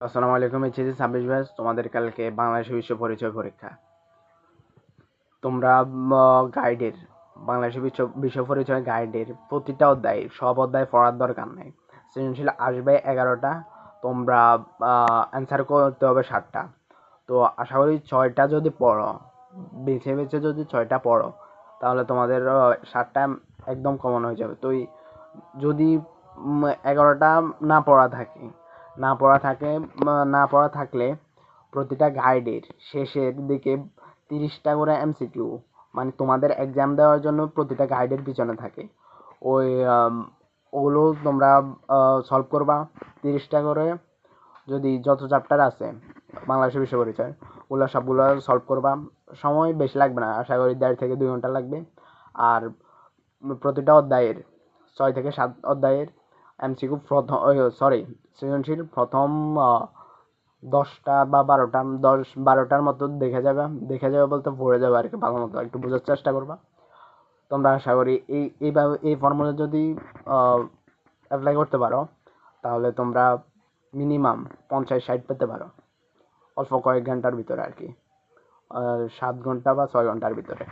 আসসালামু আলাইকুম। HSC 26 batch, তোমাদের কালকে বাংলাদেশ বিশ্ব পরিচয় পরীক্ষা। তোমরা গাইডের বাংলাদেশ বিশ্ব পরিচয় গাইডের প্রতিটা অধ্যায় সব অধ্যায় পড়ার দরকার নেই। সৃজনশীল আসবে 11টা, তোমরা অ্যান্সার করতে হবে 7টা। তো আশা করি 6টা যদি পড়ো, বেছে বেছে যদি 6টা পড়ো, তাহলে তোমাদের 7টা একদম কমন হয়ে যাবে। তো যদি 11টা না পড়া থাকে না পড়া থাকে না পড়া থাকলে প্রতিটা গাইডের শেষের দিকে 30টা করে এমসিকিউ, মানে তোমাদের এক্সাম দেওয়ার জন্য প্রতিটা গাইডের পিছনে থাকে। ওই ওগুলো তোমরা সলভ করবা 30টা করে। যদি যত চ্যাপ্টার আছে বাংলাদেশের বিশ্ব পরিচয়, ওগুলো সবগুলো সলভ করবা। সময় বেশি লাগবে না, আশা করি 1.5 থেকে 2 ঘন্টা লাগবে। আর প্রতিটা অধ্যায়ের 6 থেকে 7 অধ্যায়ের এমসিকিউ প্রথম, সৃজনশীল প্রথম 10টা বা 12টা, 10-12টার মতো দেখে যাবে বলতে পড়ে যাবে আর কি। ভালো মতো একটু বোঝার চেষ্টা করবা। তোমরা আশা করি এইভাবে এই ফর্মুলা যদি অ্যাপ্লাই করতে পারো, তাহলে তোমরা মিনিমাম 50-60 পেতে পারো অল্প কয়েক ঘন্টার ভিতরে আর কি, 7 ঘন্টা বা 6 ঘন্টার ভিতরে।